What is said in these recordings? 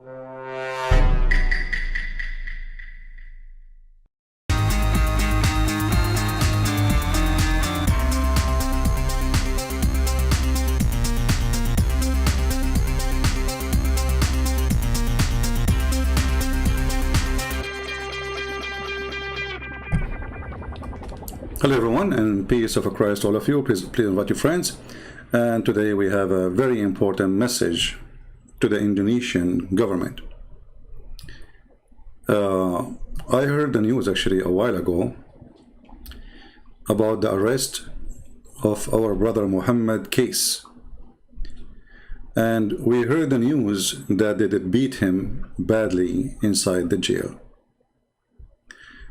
Hello everyone, and peace of Christ all of you. Please invite your friends. And today we have a very important message to the Indonesian government. I heard the news actually a while ago about the arrest of our brother Muhammad Kace. And we heard the news that they did beat him badly inside the jail.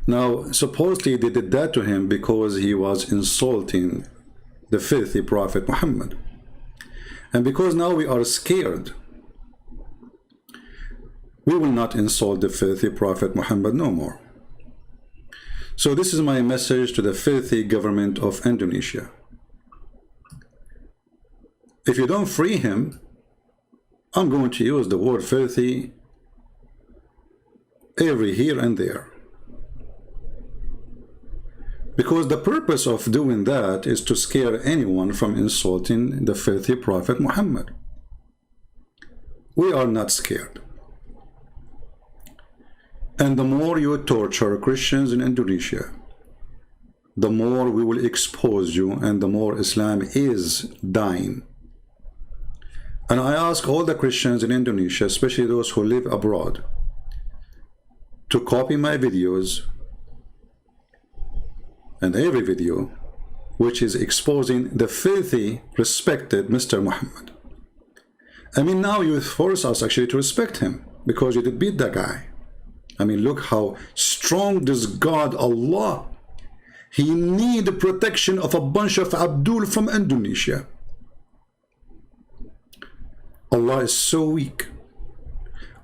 Now, supposedly they did that to him because he was insulting the filthy Prophet Muhammad. And because now we are scared, we will not insult the filthy Prophet Muhammad no more. So this is my message to the filthy government of Indonesia. If you don't free him, I'm going to use the word filthy every here and there. Because the purpose of doing that is to scare anyone from insulting the filthy Prophet Muhammad. We are not scared. And the more you torture Christians in Indonesia, the more we will expose you and the more Islam is dying. And I ask all the Christians in Indonesia, especially those who live abroad, to copy my videos and every video which is exposing the filthy, respected Mr. Muhammad. I mean, now you force us actually to respect him because you did beat that guy. I mean, look how strong this God, Allah. He need the protection of a bunch of Abdul from Indonesia. Allah is so weak.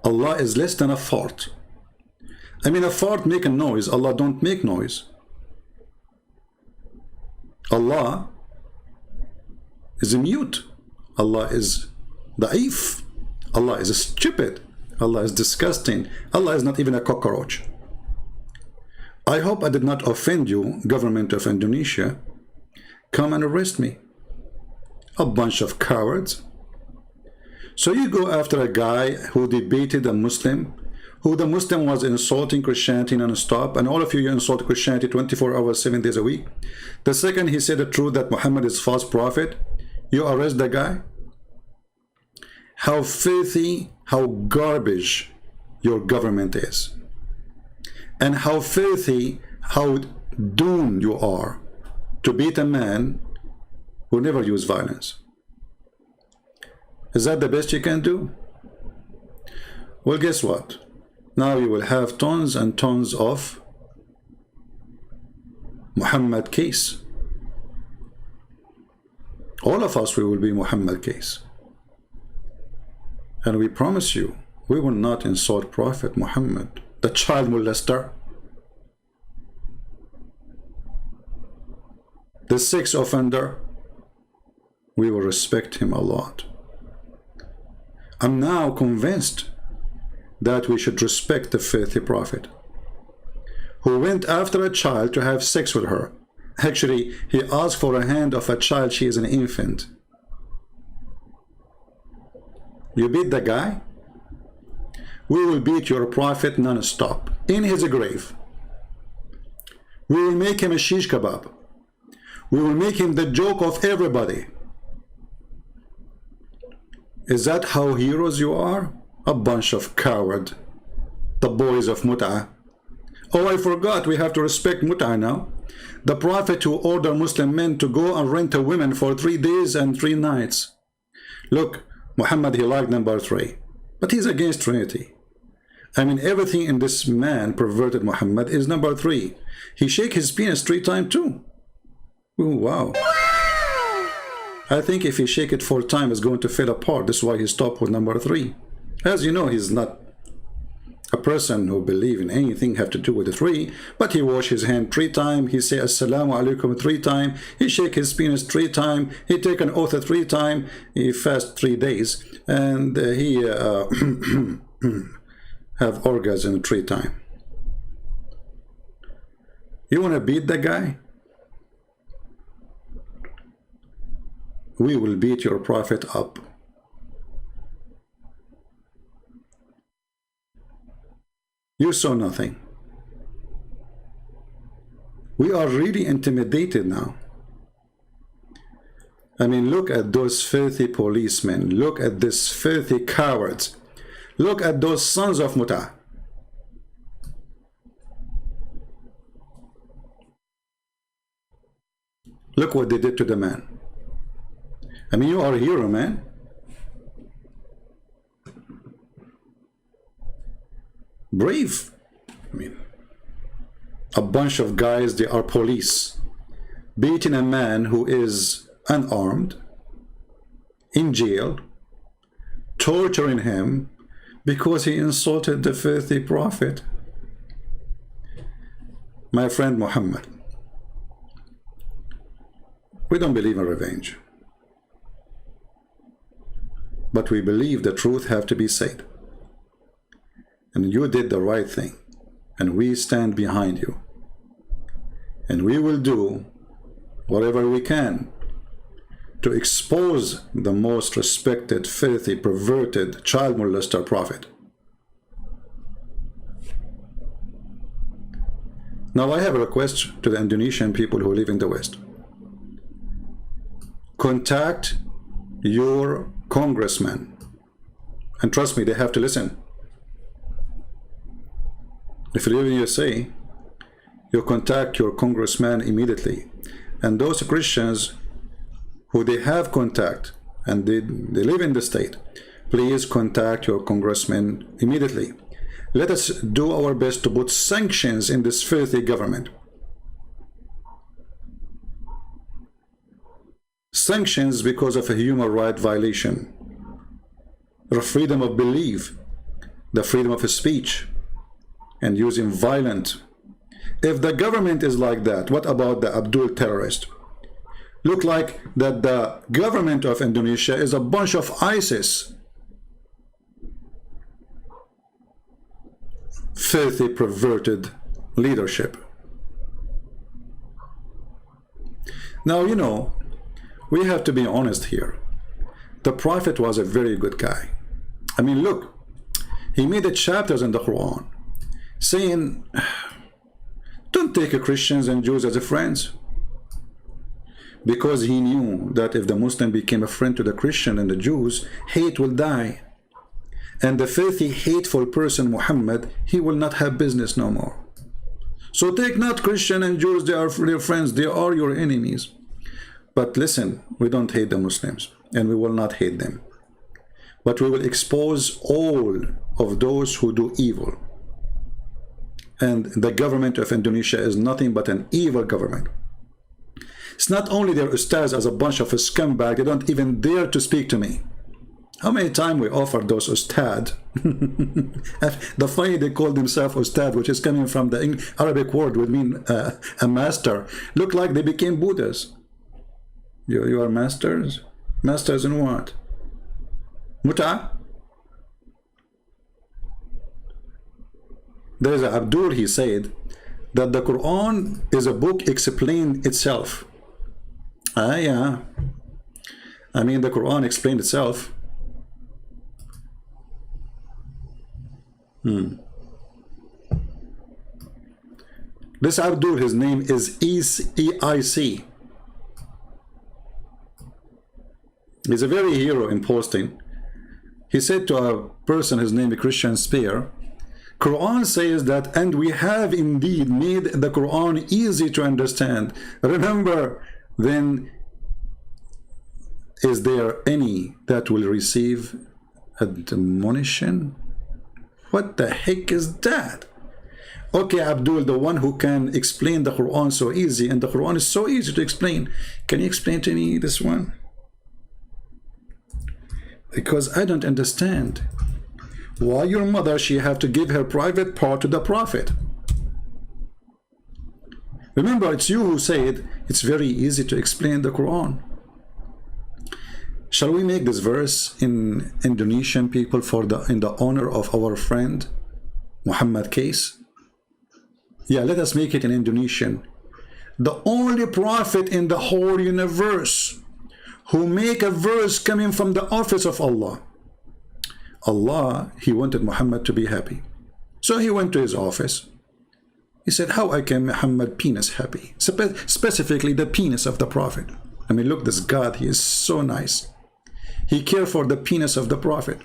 Allah is less than a fart. I mean, a fart make a noise. Allah don't make noise. Allah is mute. Allah is da'if. Allah is stupid. Allah is disgusting. Allah is not even a cockroach. I hope I did not offend you, government of Indonesia. Come and arrest me. A bunch of cowards. So you go after a guy who debated a Muslim, who the Muslim was insulting Christianity non-stop, and all of you insult Christianity 24 hours, 7 days a week. The second he said the truth that Muhammad is false prophet, you arrest the guy? How filthy, how garbage your government is. And how filthy, how doomed you are to beat a man who never used violence. Is that the best you can do? Well, guess what? Now you will have tons and tons of Muhammad Kace. All of us, we will be Muhammad Kace. And we promise you, we will not insult Prophet Muhammad, the child molester, the sex offender. We will respect him a lot. I'm now convinced that we should respect the filthy prophet who went after a child to have sex with her. Actually, he asked for a hand of a child. She is an infant. You beat the guy? We will beat your prophet non-stop in his grave. We will make him a shish kebab. We will make him the joke of everybody. Is that how heroes you are? A bunch of coward, the boys of Muta. Oh, I forgot, we have to respect Muta now. The prophet who ordered Muslim men to go and rent a woman for 3 days and 3 nights. Look, Muhammad, he liked number 3, but he's against Trinity. I mean, everything in this man, perverted Muhammad, is number 3. He shake his penis 3 times too. Ooh, wow. I think if he shake it 4 times, it's going to fall apart. That's why he stopped with number 3. As you know, he's not a person who believes in anything have to do with the 3, but he wash his hand 3 times, he say assalamu alaikum 3 times, he shake his penis 3 times, he take an oath 3 times, he fast 3 days, and he have orgasm 3 times. You want to beat the guy? We will beat your prophet up. You saw nothing. We are really intimidated now. I mean, look at those filthy policemen. Look at these filthy cowards. Look at those sons of Muta. Look what they did to the man. I mean, you are a hero, man. Brave. I mean, a bunch of guys, they are police, beating a man who is unarmed, in jail, torturing him because he insulted the filthy prophet. My friend Muhammad, we don't believe in revenge, but we believe the truth have to be said. And you did the right thing, and we stand behind you, and we will do whatever we can to expose the most respected, filthy, perverted, child molester prophet. Now I have a request to the Indonesian people who live in the West. Contact your congressman, and trust me, they have to listen. If you live in USA, you contact your congressman immediately. And those Christians who they have contact and they live in the state, please contact your congressman immediately. Let us do our best to put sanctions in this filthy government. Sanctions because of a human right violation, the freedom of belief, the freedom of speech, and using violence. If the government is like that, what about the Abdul terrorist? Look like that the government of Indonesia is a bunch of ISIS. Filthy, perverted leadership. Now, you know, we have to be honest here. The Prophet was a very good guy. I mean, look, he made chapters in the Quran saying, don't take Christians and Jews as friends. Because he knew that if the Muslim became a friend to the Christian and the Jews, hate will die. And the filthy, hateful person, Muhammad, he will not have business no more. So take not Christian and Jews, they are your friends, they are your enemies. But listen, we don't hate the Muslims, and we will not hate them. But we will expose all of those who do evil. And the government of Indonesia is nothing but an evil government. It's not only their ustads as a bunch of scumbags, they don't even dare to speak to me. How many times we offered those ustad? The funny they call themselves ustad, which is coming from the Arabic word, would mean a master. Look like they became Buddhas. You are masters? Masters in what? Muta? There is Abdul, he said that the Quran is a book explained itself. Yeah. I mean, the Quran explained itself. This Abdul, his name is EIC. He's a very hero in posting. He said to a person, his name is Christian Spear, Quran says that, and we have indeed made the Quran easy to understand. Remember, then, is there any that will receive admonition? What the heck is that? Okay, Abdul, the one who can explain the Quran so easy, and the Quran is so easy to explain. Can you explain to me this one? Because I don't understand. Why your mother, she have to give her private part to the Prophet? Remember, it's you who said it's very easy to explain the Quran. Shall we make this verse in Indonesian, people, in the honor of our friend Muhammad Kace? Yeah, let us make it in Indonesian. The only prophet in the whole universe who make a verse coming from the office of Allah. Allah, he wanted Muhammad to be happy. So he went to his office. He said, how I can Muhammad penis happy? Specifically the penis of the prophet. I mean, look, this God, he is so nice. He cared for the penis of the prophet.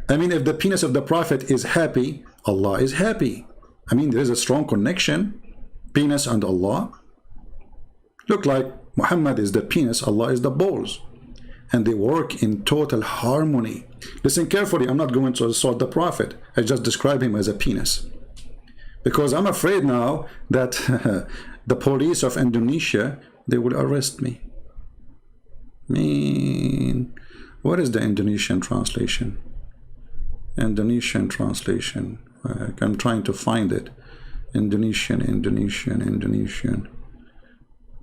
I mean, if the penis of the prophet is happy, Allah is happy. I mean, there is a strong connection, penis and Allah. Look, like Muhammad is the penis, Allah is the balls. And they work in total harmony. Listen carefully, I'm not going to assault the prophet. I just describe him as a penis. Because I'm afraid now that the police of Indonesia, they will arrest me. I mean, what is the Indonesian translation? Indonesian translation. I'm trying to find it. Indonesian.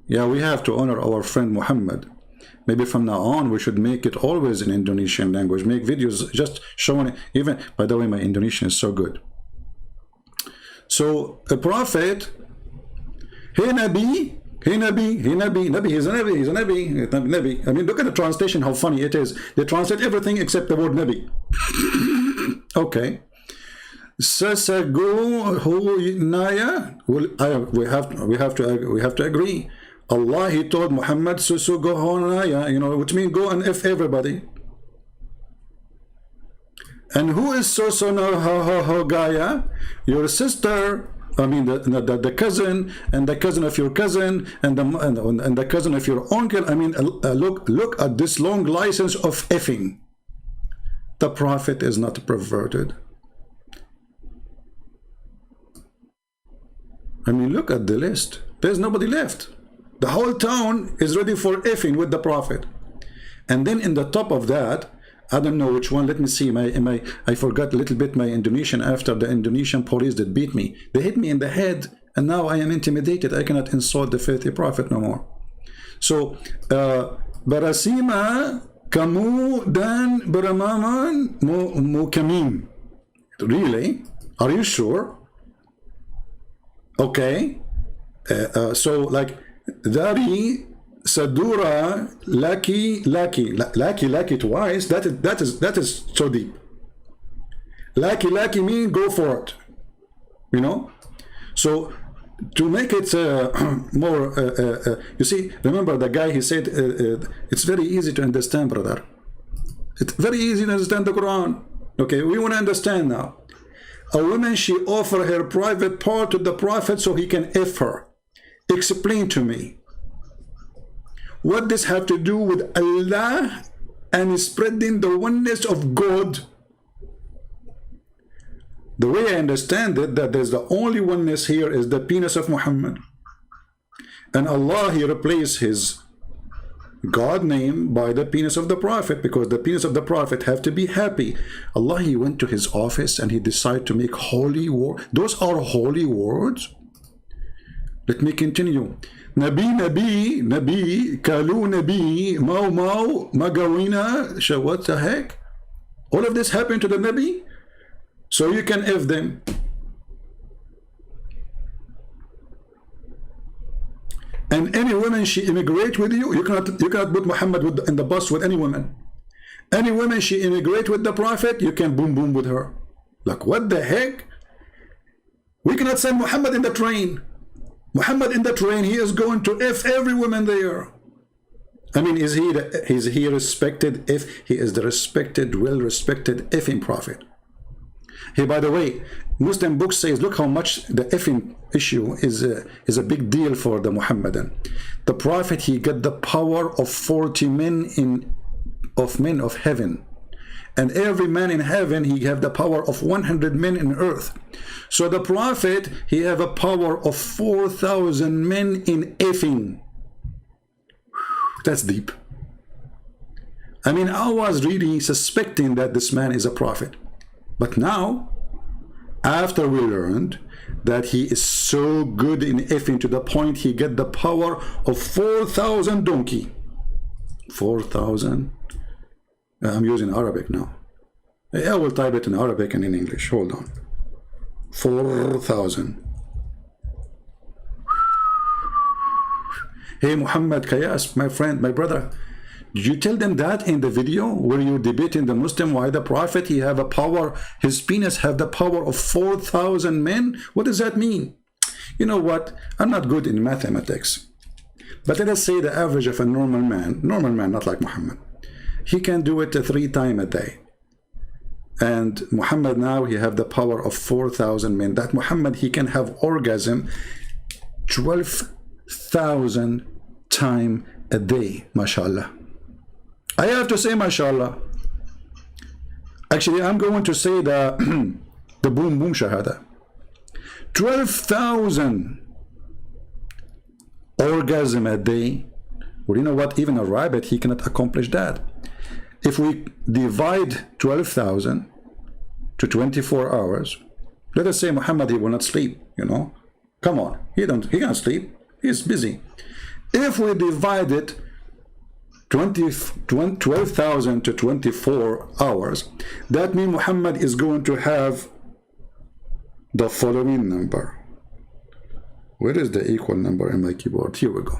Yeah, we have to honor our friend Muhammad. Maybe from now on we should make it always in Indonesian language. Make videos just showing it. Even, by the way, my Indonesian is so good. So a prophet, hey Nabi, Nabi, he's a Nabi. I mean, look at the translation, how funny it is. They translate everything except the word Nabi. Okay. Sasago naya. We have to agree. Allah, he told Muhammad, Susugo naya, you know, which means go and F everybody. And who is Gaya? Your sister. I mean, the cousin, and the cousin of your cousin, and the cousin of your uncle. I mean, look at this long license of effing. The prophet is not perverted. I mean, look at the list. There's nobody left. The whole town is ready for effing with the prophet. And then in the top of that, I don't know which one. Let me see. I forgot a little bit my Indonesian after the Indonesian police that beat me. They hit me in the head, and now I am intimidated. I cannot insult the faithful prophet no more. So, Barasima kamu dan beramaman mukamim. Really? Are you sure? Okay. So, like, Dari Sadura Laki twice. That is so deep. Laki mean go for it. You know? So to make it more you see, remember the guy, he said it's very easy to understand, brother. It's very easy to understand the Quran. Okay, we want to understand now. A woman, she offer her private part to the prophet so he can F her. Explain to me. What does have to do with Allah and spreading the oneness of God? The way I understand it, that there's the only oneness here is the penis of Muhammad. And Allah, he replaced his God name by the penis of the prophet, because the penis of the prophet have to be happy. Allah, he went to his office and he decided to make holy words. Those are holy words. Let me continue. Nabi, Kalu Nabi, Mau, Magawina, what the heck? All of this happened to the Nabi? So you can F them. And any woman, she immigrate with you, you cannot put Muhammad in the bus with any woman. Any woman, she immigrate with the prophet, you can boom with her. Like, what the heck? We cannot send Muhammad in the train. Muhammad in the train, he is going to F every woman there. I mean, is he respected? If he is the respected, well-respected effing prophet. Hey, by the way, Muslim book says, look how much the effing issue is a big deal for the Muhammadan. The prophet, he got the power of 40 men of heaven. And every man in heaven, he have the power of 100 men in earth. So the prophet, he have a power of 4,000 men in effing. That's deep. I mean, I was really suspecting that this man is a prophet. But now, after we learned that he is so good in effing to the point he get the power of 4,000 donkey. 4,000. I'm using Arabic now. I will type it in Arabic and in English. Hold on. 4,000. Hey Muhammad Kayas, my friend, my brother, did you tell them that in the video where you debating the Muslim why the Prophet, he have a power, his penis have the power of 4,000 men? What does that mean? You know what? I'm not good in mathematics. But let us say the average of a normal man, not like Muhammad, he can do it 3 times a day. And Muhammad now, he have the power of 4,000 men. That Muhammad, he can have orgasm 12,000 times a day, mashallah. I have to say mashallah. Actually, I'm going to say the boom boom shahada. 12,000 orgasm a day. Well, you know what? Even a rabbit, he cannot accomplish that. If we divide 12,000 to 24 hours, let us say Muhammad, he will not sleep, you know. Come on, he can't sleep. He's busy. If we divide it 12,000 to 24 hours, that means Muhammad is going to have the following number. Where is the equal number in my keyboard? Here we go.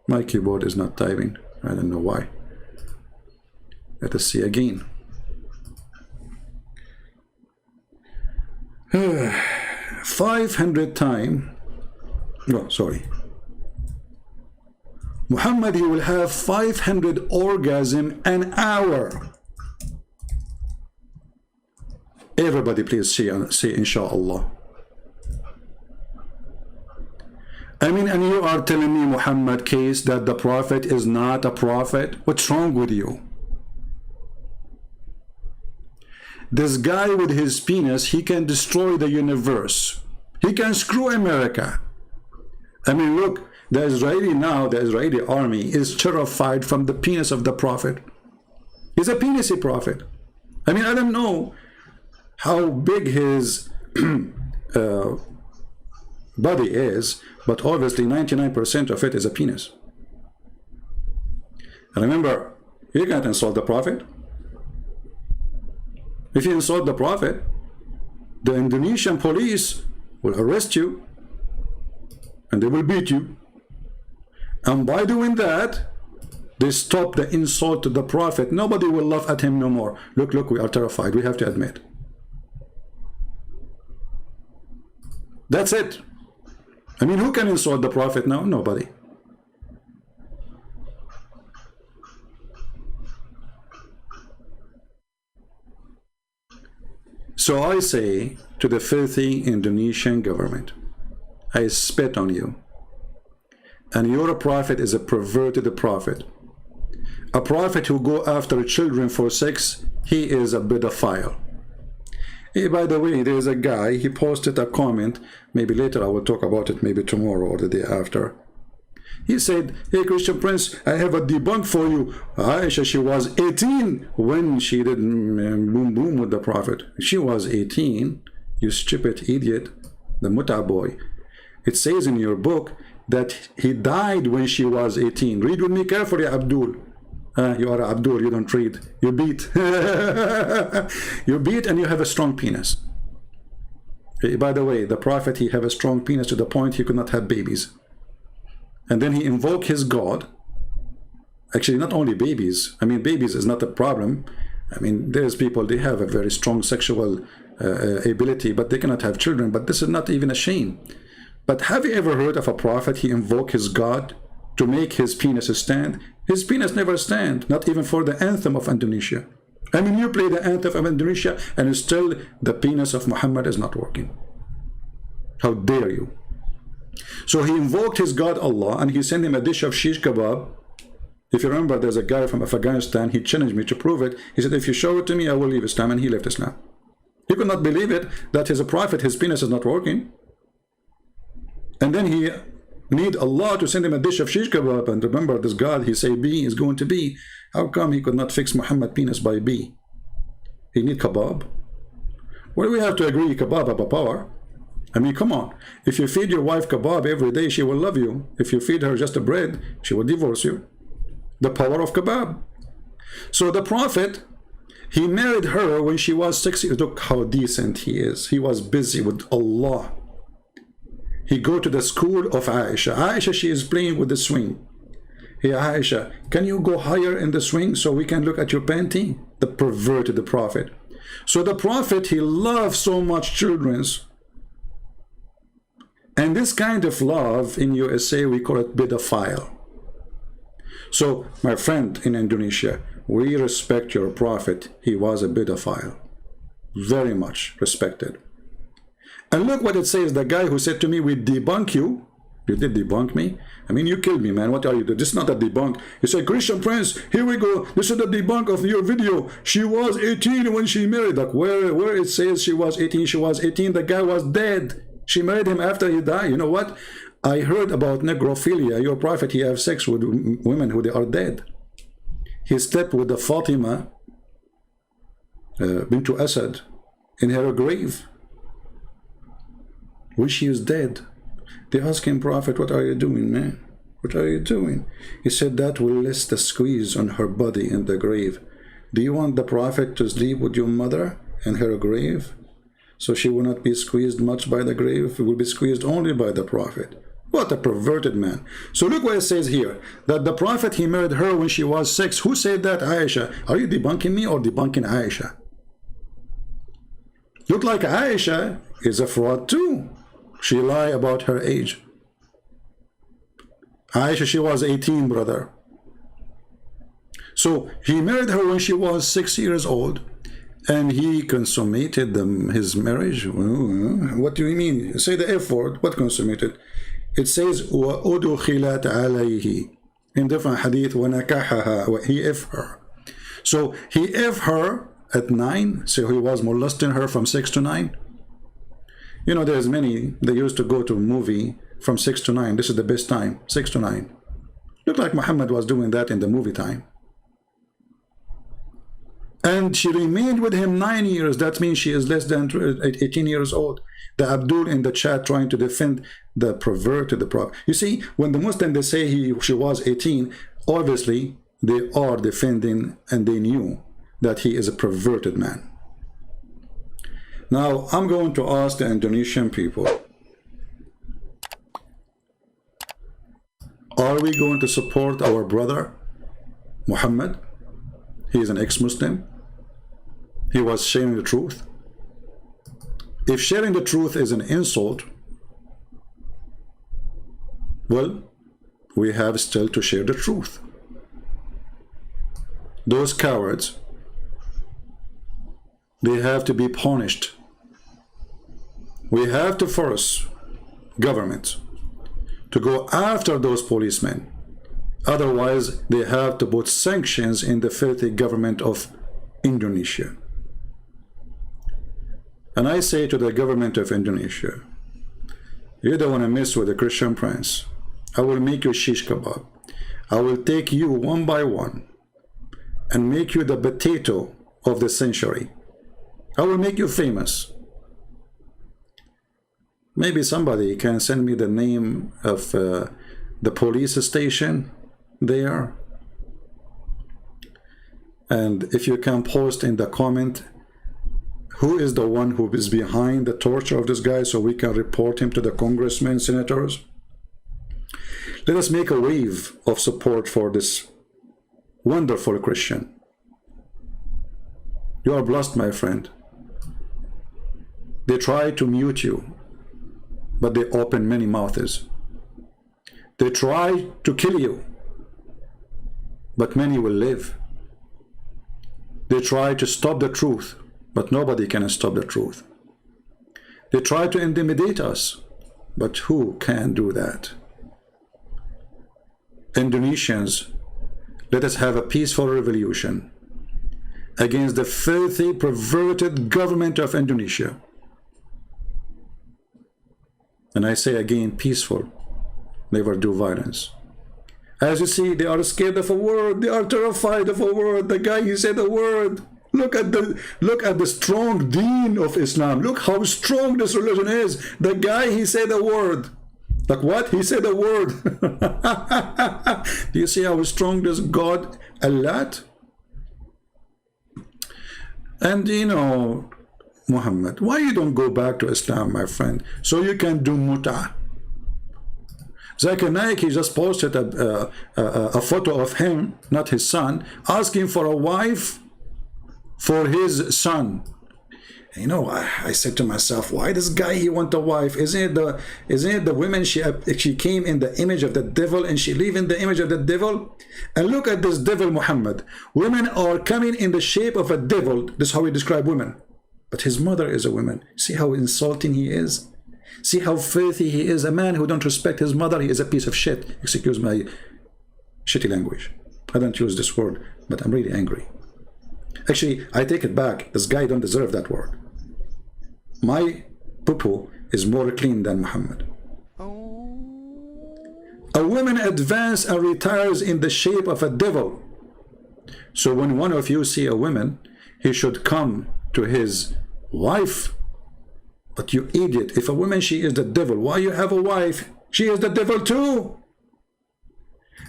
My keyboard is not typing. I don't know why. Let us see again. 500 times. No, sorry. Muhammad, he will have 500 orgasm an hour. Everybody please say inshallah. I mean, and you are telling me, Muhammad Kace, that the Prophet is not a prophet? What's wrong with you? This guy with his penis, he can destroy the universe. He can screw America. I mean, look, the Israeli army is terrified from the penis of the Prophet. He's a penisy prophet. I mean, I don't know how big his body is, but obviously 99% of it is a penis. And remember, you can't insult the Prophet. If you insult the Prophet, the Indonesian police will arrest you and they will beat you. And by doing that, they stop the insult to the Prophet. Nobody will laugh at him no more. Look, we are terrified. We have to admit. That's it. I mean, who can insult the Prophet now? Nobody. So I say to the filthy Indonesian government, I spit on you. And your prophet is a perverted prophet. A prophet who go after children for sex, he is a pedophile. Hey, by the way, there is a guy, he posted a comment, maybe later I will talk about it, maybe tomorrow or the day after. He said, hey Christian Prince, I have a debunk for you. Aisha, she was 18 when she did boom boom with the Prophet. She was 18, you stupid idiot, the Muta boy. It says in your book that he died when she was 18. Read with me carefully, Abdul. You are Abdul, you don't read. You beat. You beat and you have a strong penis. By the way, the Prophet, he have a strong penis to the point he could not have babies. And then he invoked his God. Actually, not only babies. I mean, babies is not a problem. I mean, there's people, they have a very strong sexual ability, but they cannot have children. But this is not even a shame. But have you ever heard of a prophet, he invoked his God to make his penis stand? His penis never stand, not even for the anthem of Indonesia. I mean, you play the anthem of Indonesia and still the penis of Muhammad is not working. How dare you? So he invoked his God Allah and he sent him a dish of shish kebab. If you remember, there's a guy from Afghanistan, he challenged me to prove it. He said, if you show it to me, I will leave Islam, and he left Islam. He could not believe it, that he's a prophet, his penis is not working. And then he need Allah to send him a dish of shish kebab. And remember, this God, he say B is going to be. How come he could not fix Muhammad penis by B? He need kebab. Well, we have to agree, kebab have a power. I mean, come on. If you feed your wife kebab every day, she will love you. If you feed her just a bread, she will divorce you. The power of kebab. So the Prophet, he married her when she was 6 years. Look how decent he is. He was busy with Allah. He go to the school of Aisha. Aisha, she is playing with the swing. Hey Aisha, can you go higher in the swing so we can look at your panty? The perverted the Prophet. So the Prophet, he loved so much children. And this kind of love in USA, we call it pedophile. So, my friend in Indonesia, we respect your Prophet. He was a pedophile. Very much respected. And look what it says. The guy who said to me, we debunk you. You did debunk me? I mean, you killed me, man. What are you doing? This is not a debunk. You say, Christian Prince, here we go. This is the debunk of your video. She was 18 when she married. Like, where it says she was 18, she was 18. The guy was dead. She married him after he died. You know what? I heard about necrophilia. Your Prophet, he have sex with women who they are dead. He slept with the Fatima bint Asad in her grave, when she is dead. They asked him, Prophet, what are you doing, man? What are you doing? He said, that will less the squeeze on her body in the grave. Do you want the Prophet to sleep with your mother in her grave? So she will not be squeezed much by the grave. It will be squeezed only by the Prophet. What a perverted man. So look what it says here. That the Prophet, he married her when she was 6. Who said that? Aisha. Are you debunking me or debunking Aisha? Look like Aisha is a fraud too. She lied about her age. Aisha, she was 18, brother. So he married her when she was 6 years old, and he consummated his marriage. What do you mean? Say the F word. What consummated? It says وَأُدُخِلَتْ عَلَيْهِ in different hadith وَنَكَحَهَا. He F her. So he F her at 9. So he was molesting her from 6 to 9. You know, there's many, they used to go to a movie from 6 to 9. This is the best time, 6 to 9. Looked like Muhammad was doing that in the movie time. And she remained with him 9 years. That means she is less than 18 years old. The Abdul in the chat trying to defend the perverted the Prophet. You see, when the Muslims, they say she was 18, obviously they are defending, and they knew that he is a perverted man. Now, I'm going to ask the Indonesian people, are we going to support our brother, Muhammad? He is an ex-Muslim. He was sharing the truth. If sharing the truth is an insult, well, we have still to share the truth. Those cowards, they have to be punished. We have to force government to go after those policemen. Otherwise, they have to put sanctions in the filthy government of Indonesia. And I say to the government of Indonesia, you don't want to mess with the Christian Prince. I will make you shish kebab. I will take you one by one and make you the potato of the century. I will make you famous. Maybe somebody can send me the name of the police station there. And if you can post in the comment, who is the one who is behind the torture of this guy, so we can report him to the congressmen, senators. Let us make a wave of support for this wonderful Christian. You are blessed, my friend. They try to mute you, but they open many mouths. They try to kill you, but many will live. They try to stop the truth, but nobody can stop the truth. They try to intimidate us, but who can do that? Indonesians, let us have a peaceful revolution against the filthy, perverted government of Indonesia. And I say again, peaceful, never do violence. As you see, they are scared of a word. They are terrified of a word. The guy, he said a word. Look at the strong deen of Islam. Look how strong this religion is. The guy, he said a word. Like what? He said a word. Do you see how strong this God, Allah? And you know, Muhammad, why you don't go back to Islam, my friend, so you can do Muta? Zakir Naik, he just posted a photo of him, not his son, asking for a wife for his son. You know, I said to myself, why this guy, he want a wife? Isn't it the women, she came in the image of the devil and she live in the image of the devil? And look at this devil Muhammad. Women are coming in the shape of a devil. This is how we describe women. But his mother is a woman. See how insulting he is? See how filthy he is? A man who don't respect his mother, he is a piece of shit. Excuse my shitty language. I don't use this word, but I'm really angry. Actually, I take it back. This guy don't deserve that word. My poo-poo is more clean than Muhammad. A woman advances and retires in the shape of a devil. So when one of you see a woman, he should come to his wife. But you idiot, if a woman, she is the devil, why you have a wife? She is the devil too.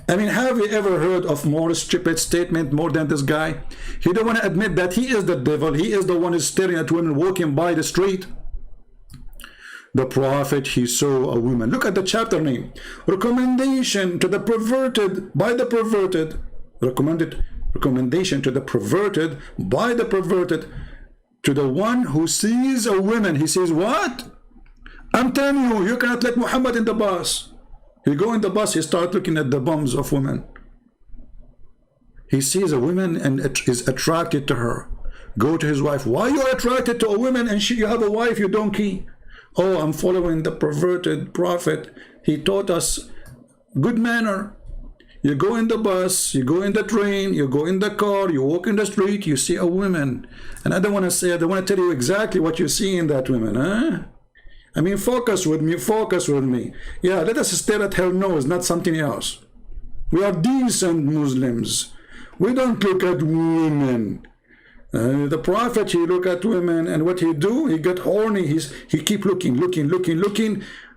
I mean, have you ever heard of more stupid statement more than this guy? He don't want to admit that he is the devil. He is the one who's staring at women walking by the street. The prophet, he saw a woman. Look at the chapter name. Recommendation to the perverted by the perverted. Recommendation to the perverted by the perverted. To the one who sees a woman. He says, what? I'm telling you, you cannot let Muhammad in the bus. He go in the bus, he start looking at the bums of women. He sees a woman and is attracted to her. Go to his wife. Why you are attracted to a woman and you have a wife, you donkey? Oh, I'm following the perverted prophet. He taught us good manner. You go in the bus, you go in the train, you go in the car, you walk in the street, you see a woman. And I don't want to say, I don't want to tell you exactly what you see in that woman, huh? I mean, focus with me, focus with me. Yeah, let us stare at her nose, not something else. We are decent Muslims. We don't look at women. The prophet, he look at women, and what he do? He get horny. He keep looking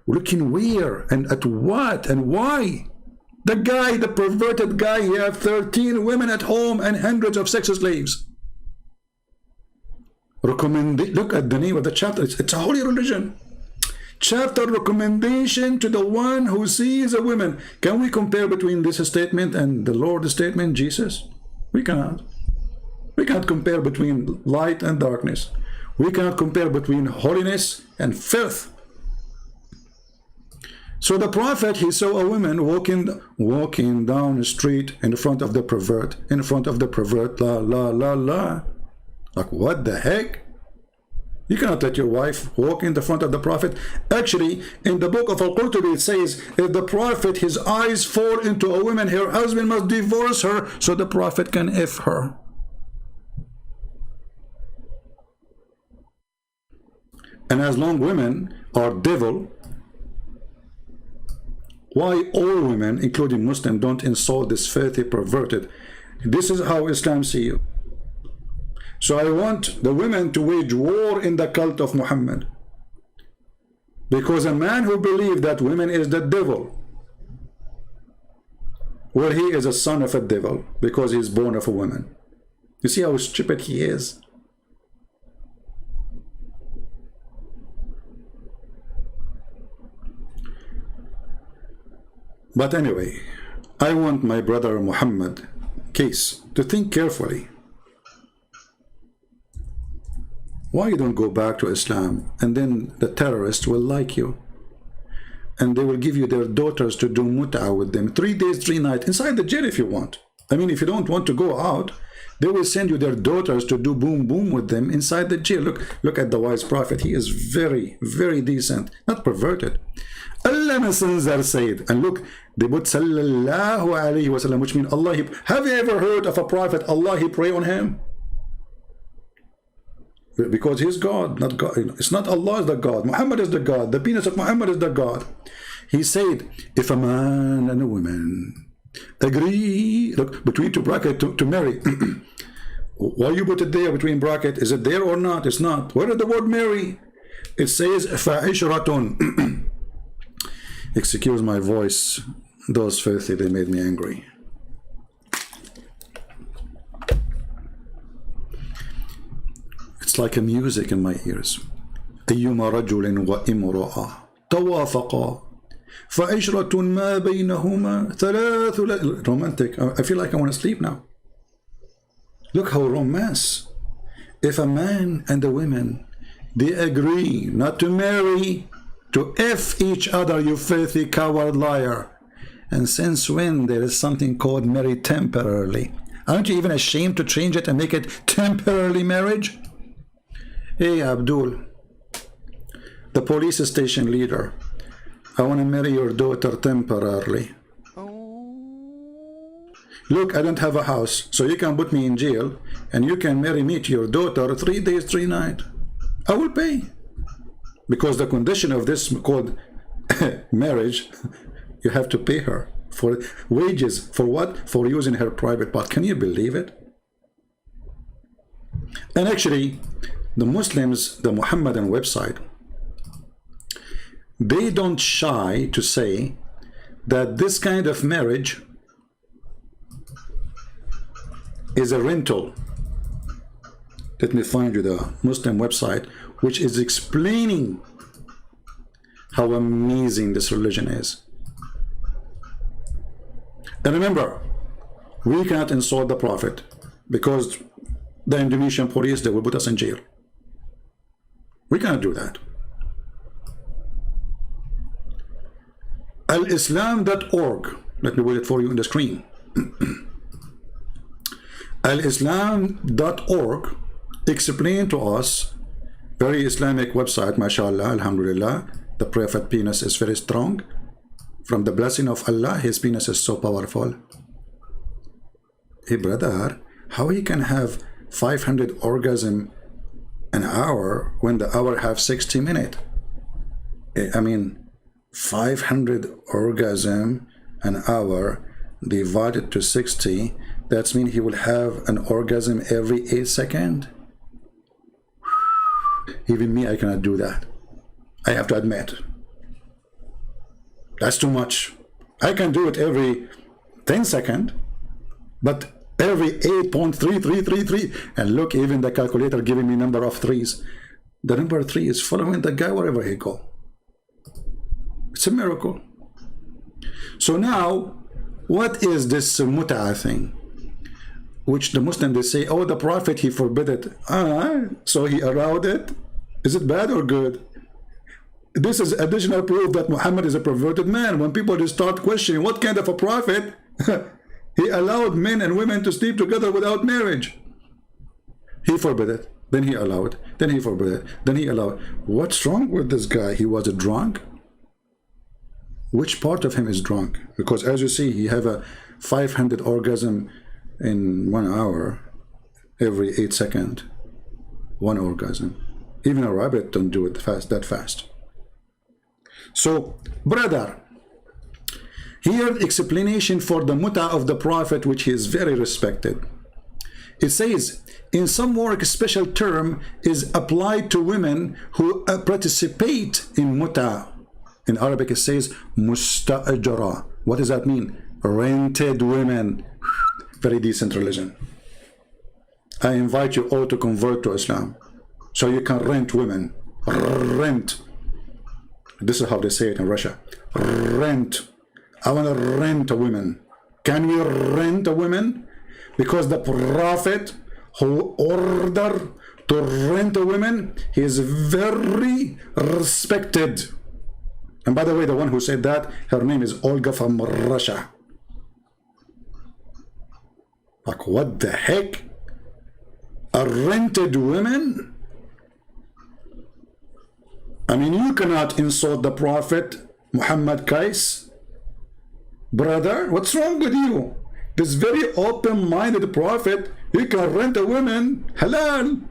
where and at what and why? The guy, the perverted guy, he have 13 women at home and hundreds of sex slaves. Look at the name of the chapter. It's a holy religion. Chapter recommendation to the one who sees a woman. Can we compare between this statement and the Lord's statement, Jesus? We cannot. We cannot compare between light and darkness. We cannot compare between holiness and filth. So the prophet, he saw a woman walking down the street in front of the pervert. La la la la. Like what the heck? You cannot let your wife walk in the front of the prophet. Actually, in the book of Al-Qurtubi, it says, if the prophet, his eyes fall into a woman, her husband must divorce her so the prophet can F her. And as long women are devil, why all women, including Muslims, don't insult this filthy perverted? This is how Islam see you. So I want the women to wage war in the cult of Muhammad. Because a man who believes that women is the devil, well, he is a son of a devil because he is born of a woman. You see how stupid he is? But anyway, I want my brother Muhammad, Kace, to think carefully. Why you don't go back to Islam, and then the terrorists will like you, and they will give you their daughters to do muta with them 3 days 3 nights inside the jail if you want. I mean, if you don't want to go out, they will send you their daughters to do boom boom with them inside the jail. Look at the wise prophet. He is very, very decent, not perverted. Allah Messenger said, and look, they put sallallahu alayhi wa sallam, which means Allah. Have you ever heard of a prophet, Allah, he pray on him? Because he's God, not God. It's not Allah is the God. Muhammad is the God. The penis of Muhammad is the God. He said, if a man and a woman agree, look, between two brackets to marry, Why you put it there between bracket? Is it there or not? It's not. Where is the word marry? It says فَعِشْرَةٌ. Excuse my voice. Those filthy, they made me angry. It's like a music in my ears. أيما رجل وامرأة توافقا فعشرة ما بينهما ثلاث. Romantic. I feel like I want to sleep now. Look how romance. If a man and a woman, they agree not to marry, to F each other, you filthy coward liar. And since when there is something called marry temporarily? Aren't you even ashamed to change it and make it temporarily marriage? Hey Abdul, the police station leader, I want to marry your daughter temporarily. Look, I don't have a house, so you can put me in jail and you can marry me to your daughter 3 days, 3 nights. I will pay. Because the condition of this called marriage, you have to pay her for wages. For what? For using her private part. Can you believe it? And actually, the Muslims, the Muhammadan website, they don't shy to say that this kind of marriage is a rental. Let me find you the Muslim website, which is explaining how amazing this religion is. And remember, we cannot insult the Prophet because the Indonesian police, they will put us in jail. We cannot do that. Alislam.org. Let me put it for you on the screen. Alislam.org explain to us, very Islamic website, mashallah, alhamdulillah. The Prophet penis is very strong. From the blessing of Allah, his penis is so powerful. Hey brother, how he can have 500 orgasm an hour when the hour have 60 minutes? I mean, 500 orgasm an hour divided to 60, that means he will have an orgasm every 8 seconds. Even me, I cannot do that. I have to admit. That's too much. I can do it every 10 seconds, but every 8.3333. And look, even the calculator giving me number of threes. The number 3 is following the guy wherever he go. It's a miracle. So now, what is this Muta thing? Which the Muslim, they say, oh, the Prophet, he forbid it. So he allowed it? Is it bad or good? This is additional proof that Muhammad is a perverted man. When people just start questioning what kind of a prophet, he allowed men and women to sleep together without marriage. He forbid it, then he allowed it, then he forbid it, then he allowed it. What's wrong with this guy? He was a drunk? Which part of him is drunk? Because as you see, he have a 500 orgasm in 1 hour, every 8 seconds, 1 orgasm. Even a rabbit don't do it that fast. So, brother, here explanation for the muta of the Prophet, which is very respected. It says, in some work, a special term is applied to women who participate in muta. In Arabic, it says musta'ajara. What does that mean? Rented women. Very decent religion. I invite you all to convert to Islam, so you can rent women. Rent. This is how they say it in Russia. Rent. I want to rent a woman. Can we rent a woman? Because the Prophet who ordered to rent a woman, he is very respected. And by the way, the one who said that, her name is Olga from Russia. Like, what the heck? A rented woman? I mean, you cannot insult the Prophet Muhammad Kace. Brother, what's wrong with you? This very open-minded Prophet, he can rent a woman, halal.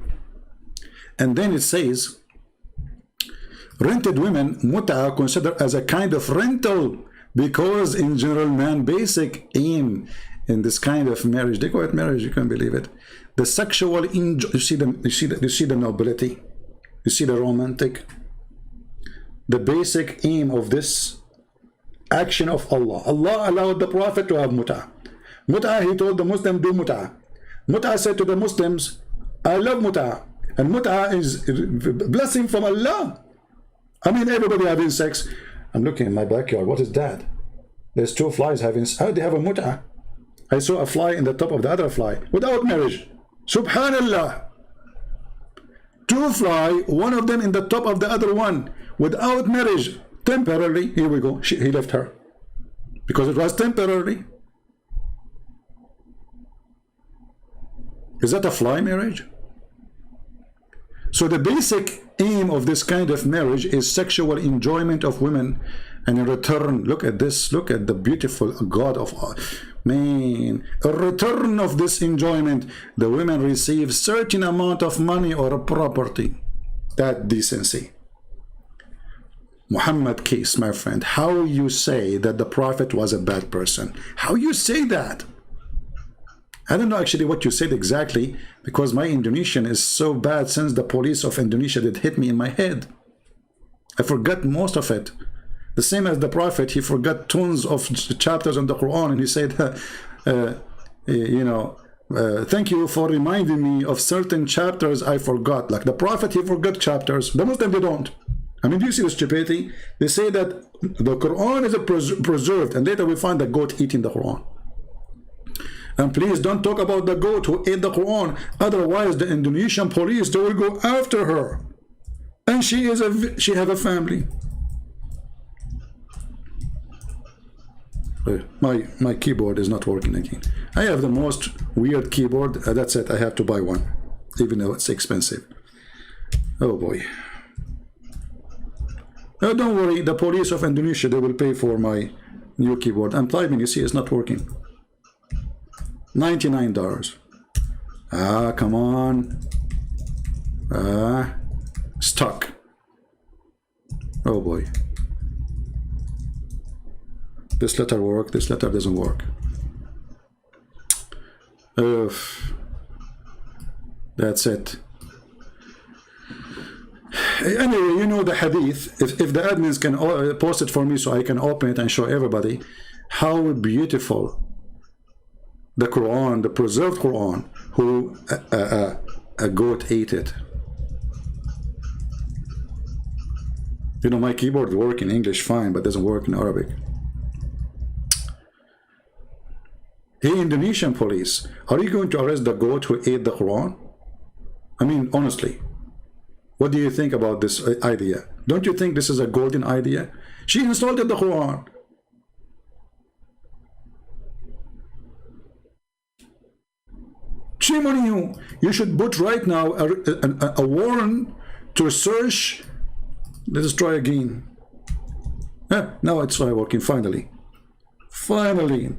And then it says, rented women, muta, considered as a kind of rental, because in general, man basic aim in this kind of marriage. They call it marriage, you can't believe it. The sexual you see the nobility, you see the romantic, the basic aim of this action of Allah. Allah allowed the Prophet to have muta. Muta, he told the Muslim, do muta. Muta said to the Muslims, I love muta. And muta is blessing from Allah. I mean, everybody having sex. I'm looking in my backyard. What is that? There's two flies having. How do they have a muta? I saw a fly in the top of the other fly without marriage. Subhanallah. Two fly, one of them in the top of the other one without marriage. Temporarily. Here we go. He left her because it was temporarily. Is that a fly marriage? So the basic aim of this kind of marriage is sexual enjoyment of women, and in return, look at this, look at the beautiful God of man. In return of this enjoyment, the women receive certain amount of money or property. That decency. Muhammad Kace, my friend, how you say that the Prophet was a bad person? How you say that? I don't know actually what you said exactly, because my Indonesian is so bad since the police of Indonesia did hit me in my head. I forgot most of it. The same as the Prophet, he forgot tons of chapters in the Quran, and he said, thank you for reminding me of certain chapters I forgot. Like the Prophet, he forgot chapters. The Muslim, they don't. I mean, do you see the stupidity? They say that the Quran is preserved, and later we find the goat eating the Quran. And please don't talk about the goat who ate the Quran. Otherwise, the Indonesian police, they will go after her. And she have a family. My keyboard is not working again. I have the most weird keyboard. That's it. I have to buy one, even though it's expensive. Oh boy. Oh, don't worry. The police of Indonesia, they will pay for my new keyboard. I'm typing. You see, it's not working. $99. Ah, come on. Stuck. Oh boy. This letter works, this letter doesn't work. That's it. Anyway, you know the hadith. If the admins can post it for me so I can open it and show everybody how beautiful the Quran, the preserved Quran, who a goat ate it. You know, my keyboard works in English fine, but doesn't work in Arabic. Hey, Indonesian police, are you going to arrest the goat who ate the Quran? I mean, honestly, what do you think about this idea? Don't you think this is a golden idea? She insulted the Quran. Shame on you. You should put right now a warrant to search. Let's try again. Now it's working finally. Finally.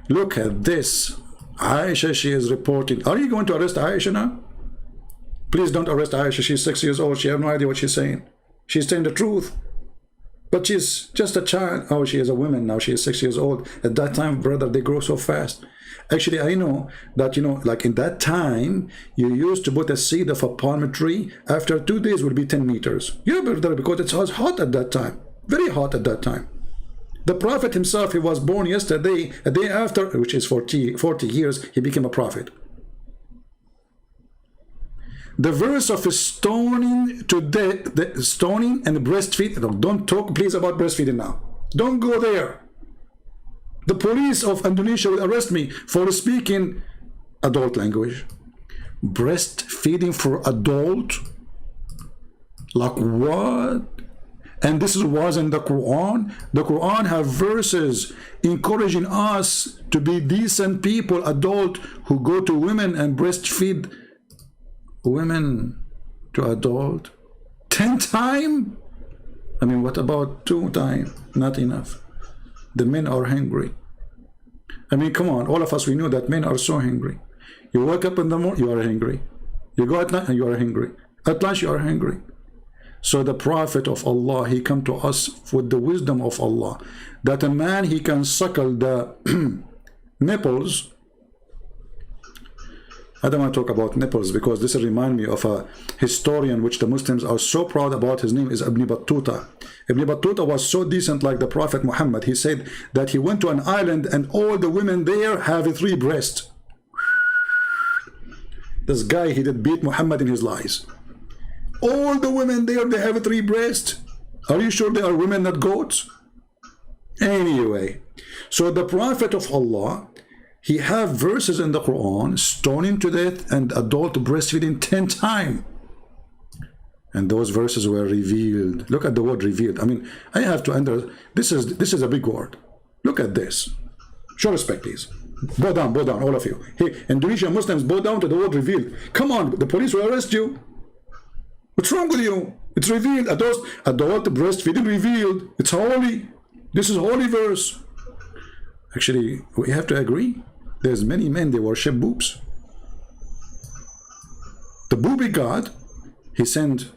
Look at this. Aisha, she is reporting. Are you going to arrest Aisha now? Please don't arrest Aisha. She's 6 years old. She has no idea what she's saying. She's saying the truth. But she's just a child. Oh, she is a woman now. She is 6 years old. At that time, brother, they grow so fast. Actually, I know that, like in that time, you used to put a seed of a palm tree. After 2 days, would be 10 meters. Yeah, brother, because it was hot at that time. Very hot at that time. The Prophet himself, he was born yesterday. A day after, which is 40 years, he became a prophet. The verse of stoning to death, the stoning and breastfeeding. Don't talk, please, about breastfeeding now. Don't go there. The police of Indonesia will arrest me for speaking adult language. Breastfeeding for adult? Like what? And this was in the Quran. The Quran have verses encouraging us to be decent people, adult, who go to women and breastfeed women to adult. 10 times? I mean, what about 2 times? Not enough. The men are hungry. I mean, come on, all of us, we know that men are so hungry. You wake up in the morning, you are hungry. You go at night and you are hungry. At lunch, you are hungry. So the Prophet of Allah, he come to us with the wisdom of Allah, that a man, he can suckle the nipples. I don't want to talk about nipples because this reminds me of a historian which the Muslims are so proud about. His name is Ibn Battuta. Ibn Battuta was so decent like the Prophet Muhammad. He said that he went to an island and all the women there have 3 breasts. This guy, he did beat Muhammad in his lies. All the women there, they have 3 breasts. Are you sure they are women, not goats? Anyway, so the Prophet of Allah, he have verses in the Quran, stoning to death and adult breastfeeding 10 times. And those verses were revealed. Look at the word revealed. I mean, I have to enter. This is a big word. Look at this. Show respect, please. Bow down, all of you. Hey, Indonesian Muslims, bow down to the word revealed. Come on, the police will arrest you. What's wrong with you? It's revealed. Adult breastfeeding revealed. It's holy. This is holy verse. Actually, we have to agree. There's many men, they worship boobs. The booby god, he sent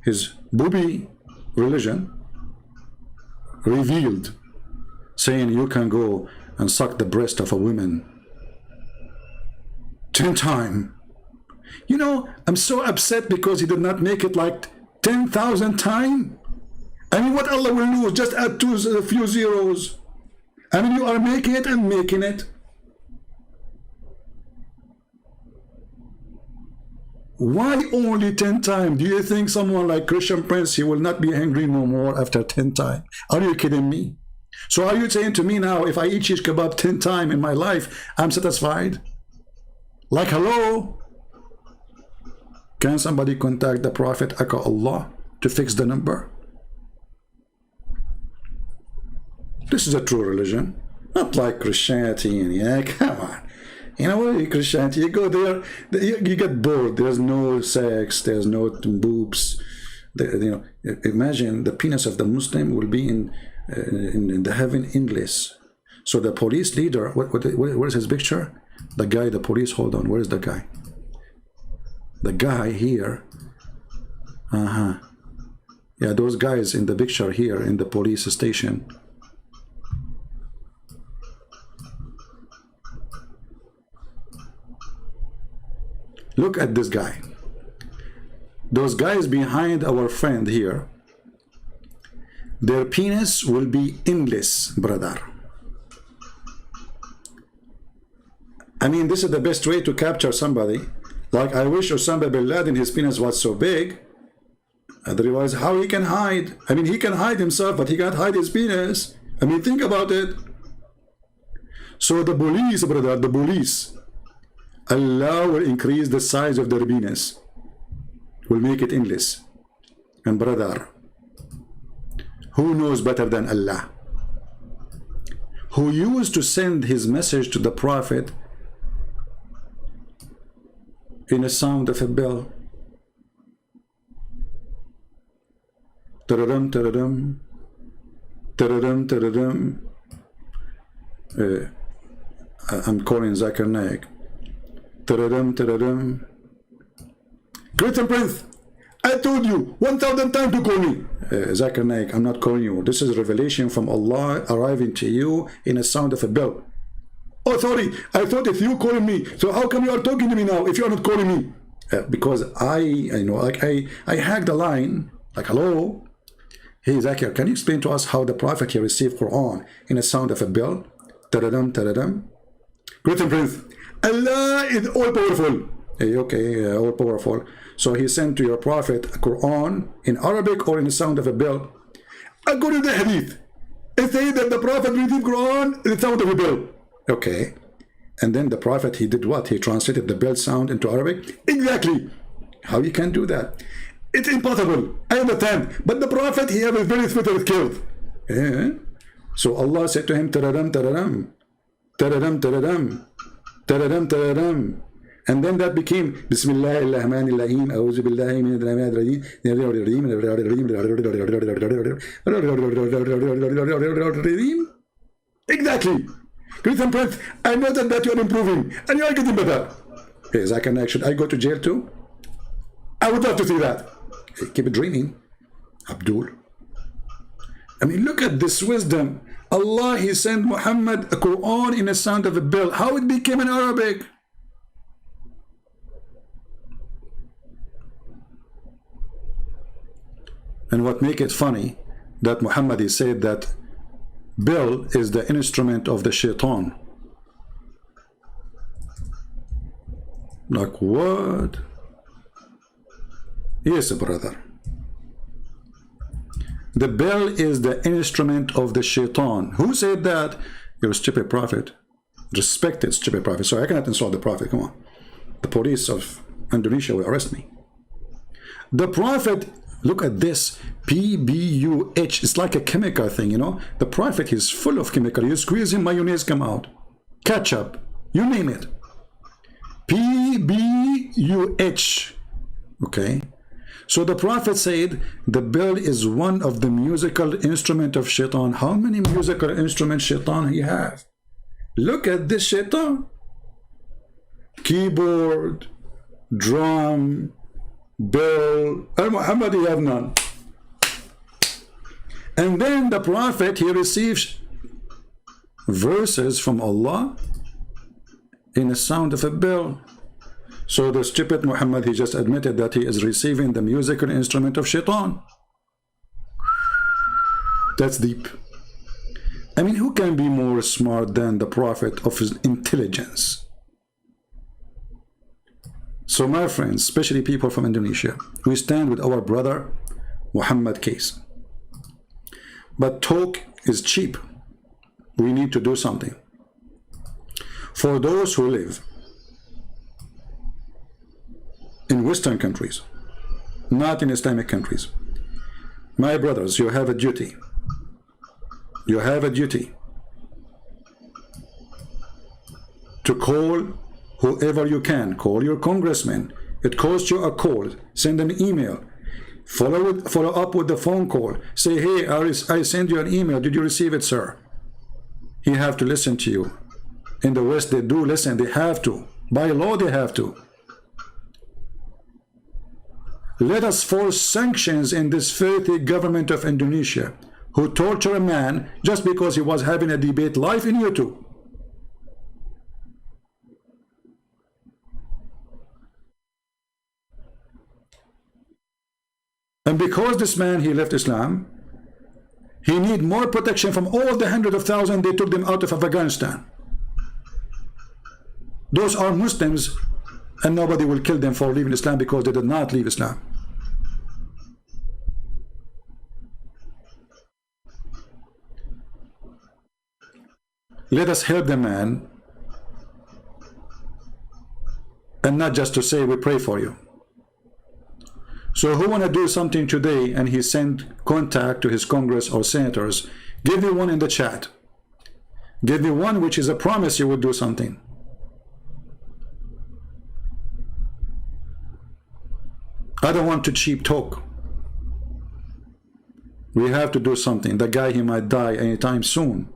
his booby religion revealed, saying you can go and suck the breast of a woman 10 times. You know, I'm so upset because he did not make it like 10,000 times. I mean, what Allah will lose? Just add a few zeros. I mean, you are making it and making it. Why only 10 times? Do you think someone like Christian Prince, he will not be angry no more after 10 times? Are you kidding me? So are you saying to me now, if I eat shish kebab 10 times in my life, I'm satisfied? Like, hello? Can somebody contact the Prophet Aka Allah to fix the number? This is a true religion, not like Christianity. And yeah, come on. You know what, Christianity, you go there, you get bored. There's no sex, there's no boobs. You know, imagine the penis of the Muslim will be in the heaven endless. So the police leader, where's his picture? The guy, the police, hold on, where's the guy? The guy here. Yeah, those guys in the picture here in the police station. Look at this guy. Those guys behind our friend here, their penis will be endless, brother. I mean, this is the best way to capture somebody. Like, I wish Osama bin Laden, his penis was so big. Otherwise, how he can hide? I mean, he can hide himself, but he can't hide his penis. I mean, think about it. So the police, brother, the police, Allah will increase the size of their penis, will make it endless. And brother, who knows better than Allah? Who used to send his message to the Prophet in a sound of a bell. Tadadam, tadadam, tadadam, tadadam. I'm calling Zakir Naik. Tadadam, tadadam. Christian Prince, I told you 1,000 times to call me. Zakir Naik, I'm not calling you. This is revelation from Allah arriving to you in a sound of a bell. Oh, sorry, I thought it's you calling me. So how come you are talking to me now if you are not calling me? Because I know, like I hacked the line, like, hello? Hey, Zakir, can you explain to us how the Prophet here received Quran in a sound of a bell? Tadadam, tadadam. Christian Prince, Allah is all powerful. Hey, okay, all powerful. So he sent to your Prophet a Quran in Arabic or in the sound of a bell. According to the Hadith, it says that the Prophet received Quran in the sound of a bell. Okay. And then the Prophet, he did what? He translated the bell sound into Arabic? Exactly. How you can do that? It's impossible. I understand. But the Prophet, he had a very special skills. Yeah. So Allah said to him, Taradam, taradam, taradam, taradam, taradam, taradam. And then that became Bismillahirrahmanirrahim, A'udhu billahi min al-rajim. Exactly. Christian Prince, I noticed that you are improving and you are getting better. Yes, I can actually. I go to jail too? I would love to see that. Keep dreaming, Abdul. I mean, look at this wisdom. Allah, He sent Muhammad a Quran in the sound of a bell. How it became in Arabic? And what make it funny, that Muhammad, he said that bell is the instrument of the shaitan. Like what? Yes, brother. The bell is the instrument of the shaitan. Who said that? You're a stupid prophet. Respected stupid prophet. So I cannot insult the prophet. Come on. The police of Indonesia will arrest me. The prophet, look at this. PBUH. It's like a chemical thing, you know. The prophet is full of chemical. You squeeze him, mayonnaise come out. Ketchup. You name it. PBUH. Okay. So the prophet said the bell is one of the musical instrument of shaitan. How many musical instruments shaitan he have? Look at this shaitan. Keyboard, drum, bell. Al-Muhammad, he have none. And then the prophet, he receives verses from Allah in the sound of a bell. So the stupid Muhammad, he just admitted that he is receiving the musical instrument of shaitan. That's deep. I mean, who can be more smart than the prophet of his intelligence? So my friends, especially people from Indonesia, we stand with our brother Muhammad Kace. But talk is cheap. We need to do something. For those who live in Western countries, not in Islamic countries, my brothers, you have a duty. You have a duty to call whoever you can. Call your congressman. It costs you a call. Send an email. Follow up with the phone call. Say, hey, I send you an email. Did you receive it, sir? He have to listen to you. In the West, they do listen. They have to. By law, they have to. Let us force sanctions in this filthy government of Indonesia, who torture a man just because he was having a debate live in YouTube. And because this man, he left Islam, he need more protection from all the hundreds of thousands they took them out of Afghanistan. Those are Muslims, and nobody will kill them for leaving Islam because they did not leave Islam. Let us help the man, and not just to say we pray for you. So who want to do something today and he send contact to his Congress or senators, give me one in the chat. Give me one which is a promise you will do something. I don't want to cheap talk. We have to do something. The guy, he might die anytime soon.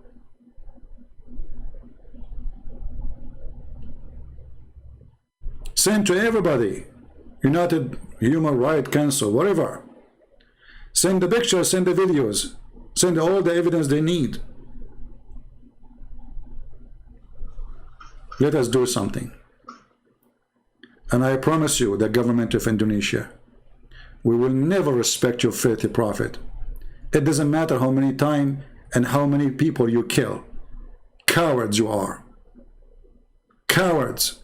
Send to everybody. United Human Rights Council, whatever. Send the pictures, send the videos. Send all the evidence they need. Let us do something. And I promise you, the government of Indonesia, we will never respect your filthy prophet. It doesn't matter how many times and how many people you kill. Cowards you are. Cowards.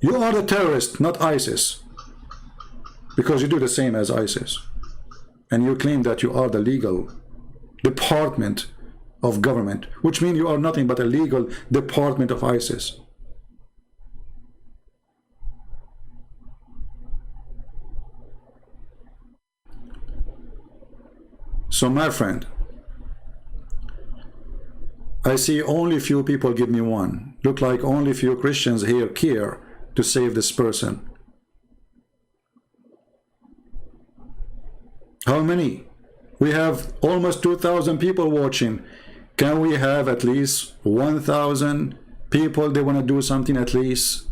You are the terrorist, not ISIS. Because you do the same as ISIS. And you claim that you are the legal department of government, which means you are nothing but a legal department of ISIS. So my friend, I see only few people give me one. Look like only few Christians here care to save this person. How many? We have almost 2,000 people watching. Can we have at least 1,000 people they want to do something at least?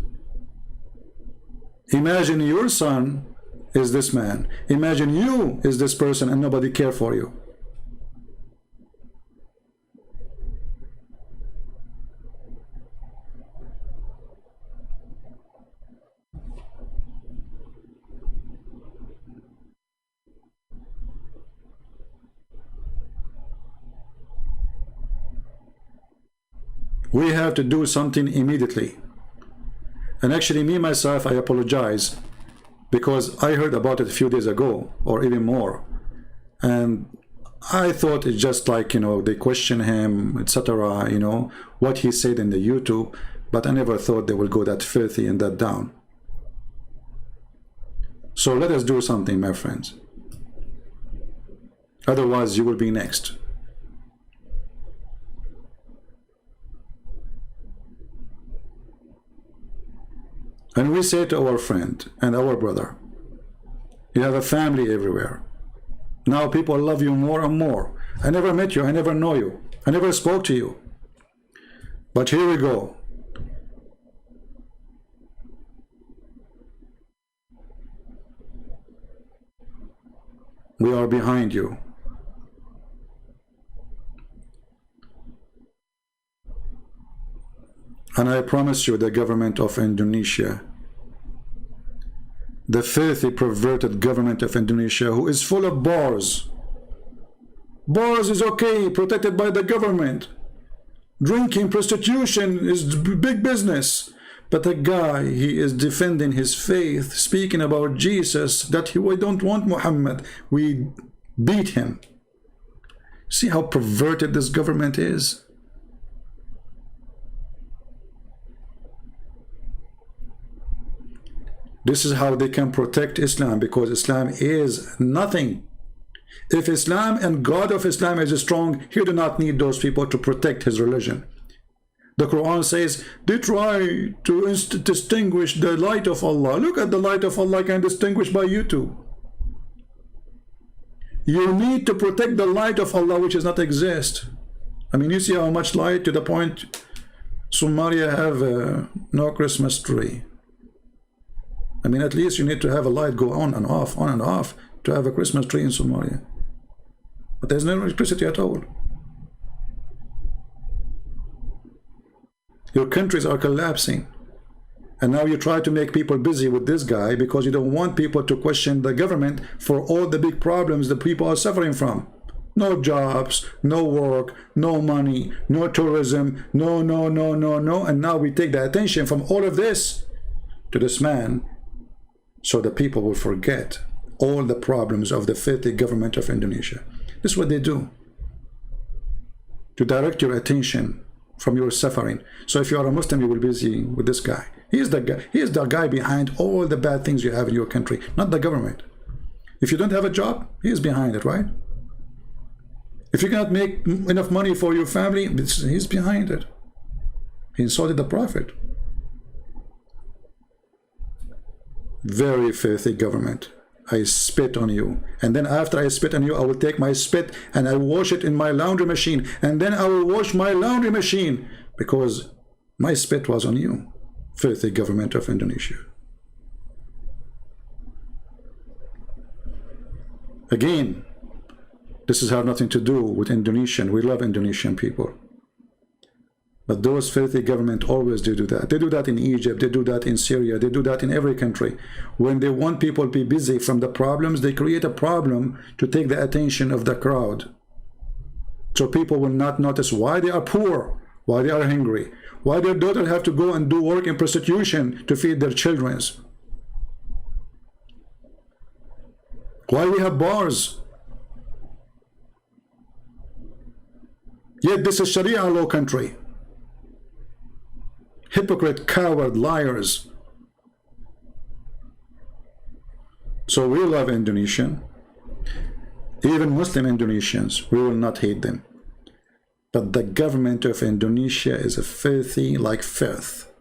Imagine your son is this man. Imagine you is this person and nobody care for you. We have to do something immediately. And actually, me myself, I apologize because I heard about it a few days ago or even more, and I thought it's just like, you know, they question him, etc., you know, what he said in the YouTube, but I never thought they will go that filthy and that down. So let us do something, my friends. Otherwise, you will be next. And we say to our friend and our brother, you have a family everywhere. Now people love you more and more. I never met you, I never know you, I never spoke to you. But here we go. We are behind you. And I promise you, the government of Indonesia, the filthy, perverted government of Indonesia, who is full of bars. Bars is okay, protected by the government. Drinking, prostitution is big business. But the guy, he is defending his faith, speaking about Jesus, that we don't want Muhammad. We beat him. See how perverted this government is? This is how they can protect Islam, because Islam is nothing. If Islam and God of Islam is strong, he do not need those people to protect his religion. The Quran says they try to distinguish the light of Allah. Look at the light of Allah can distinguish by you too. You need to protect the light of Allah, which does not exist. I mean, you see how much light, to the point Somalia have no Christmas tree. I mean, at least you need to have a light go on and off to have a Christmas tree in Somalia. But there's no electricity at all. Your countries are collapsing. And now you try to make people busy with this guy because you don't want people to question the government for all the big problems the people are suffering from. No jobs, no work, no money, no tourism, no. And now we take the attention from all of this to this man, so the people will forget all the problems of the filthy government of Indonesia. This is what they do, to direct your attention from your suffering. So if you are a Muslim, you will be busy with this guy. He is the guy behind all the bad things you have in your country, not the government. If you don't have a job, he is behind it, right? If you cannot make enough money for your family, he's behind it. He insulted the Prophet. Very filthy government. I spit on you, and then after I spit on you, I will take my spit and I wash it in my laundry machine, and then I will wash my laundry machine because my spit was on you. Filthy government of Indonesia. Again, this has nothing to do with Indonesian. We love Indonesian people. But those filthy government always do that. They do that in Egypt, they do that in Syria, they do that in every country. When they want people to be busy from the problems, they create a problem to take the attention of the crowd. So people will not notice why they are poor, why they are hungry, why their daughter have to go and do work in prostitution to feed their children. Why we have bars. Yet this is Sharia law country. Hypocrite, coward, liars. So we love Indonesian. Even Muslim Indonesians, we will not hate them. But the government of Indonesia is a filthy like filth.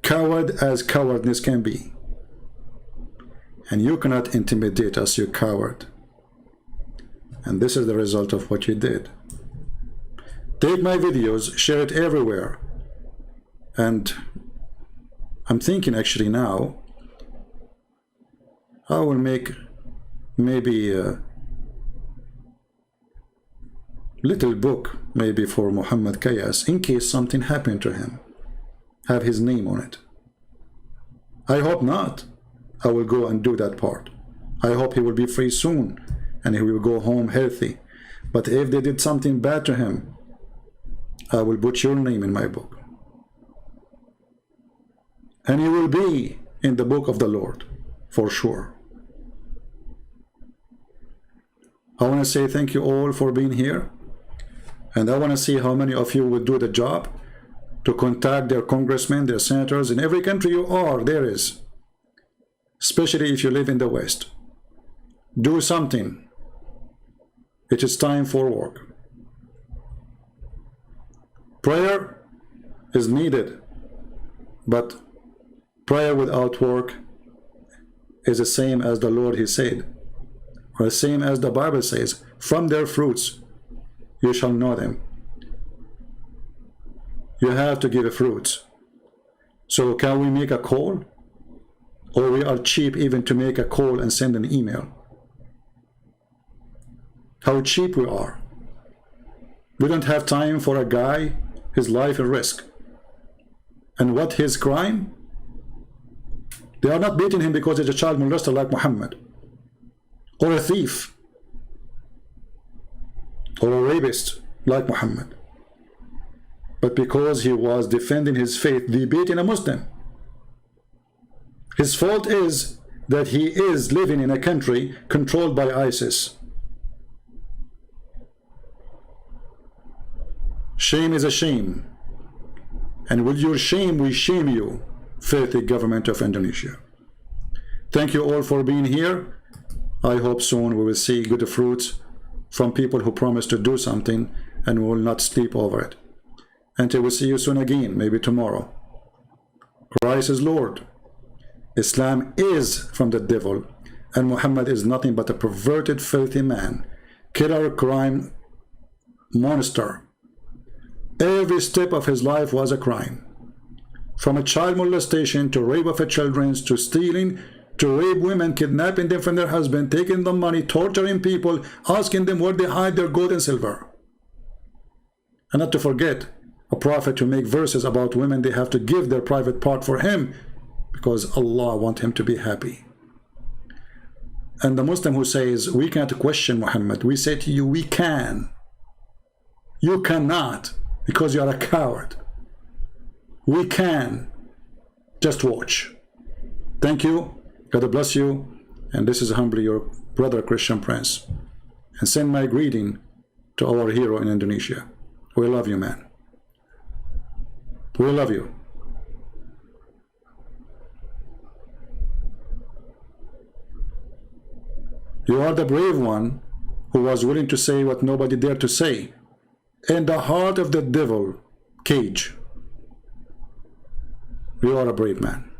Coward as cowardness can be. And you cannot intimidate us, you coward. And this is the result of what you did. Take my videos, share it everywhere, and I'm thinking actually now, I will make maybe a little book maybe for Muhammad Kace in case something happened to him. Have his name on it. I hope not. I will go and do that part. I hope he will be free soon and he will go home healthy. But if they did something bad to him, I will put your name in my book. And you will be in the book of the Lord, for sure. I want to say thank you all for being here. And I want to see how many of you will do the job to contact their congressmen, their senators, in every country you are, there is. Especially if you live in the West. Do something. It is time for work. Prayer is needed, but prayer without work is the same as the Lord He said, or the same as the Bible says, from their fruits you shall know them. You have to give fruits. So can we make a call? Or we are cheap even to make a call and send an email? How cheap we are. We don't have time for a guy, his life at risk. And what his crime? They are not beating him because he's a child molester like Muhammad, or a thief, or a rapist like Muhammad. But because he was defending his faith, they beating a Muslim. His fault is that he is living in a country controlled by ISIS. Shame is a shame. And with your shame, we shame you, filthy government of Indonesia. Thank you all for being here. I hope soon we will see good fruits from people who promise to do something and will not sleep over it. Until we see you soon again, maybe tomorrow. Christ is Lord. Islam is from the devil, and Muhammad is nothing but a perverted, filthy man, killer, crime, monster. Every step of his life was a crime. From a child molestation to rape of children, to stealing, to rape women, kidnapping them from their husband, taking them money, torturing people, asking them where they hide their gold and silver. And not to forget, a prophet to make verses about women, they have to give their private part for him because Allah wants him to be happy. And the Muslim who says, we can't question Muhammad, we say to you, we can. You cannot, because you are a coward. We can. Just watch. Thank you. God bless you. And this is humbly your brother Christian Prince. And send my greeting to our hero in Indonesia. We love you, man. We love you. You are the brave one who was willing to say what nobody dared to say. In the heart of the devil cage. You are a brave man.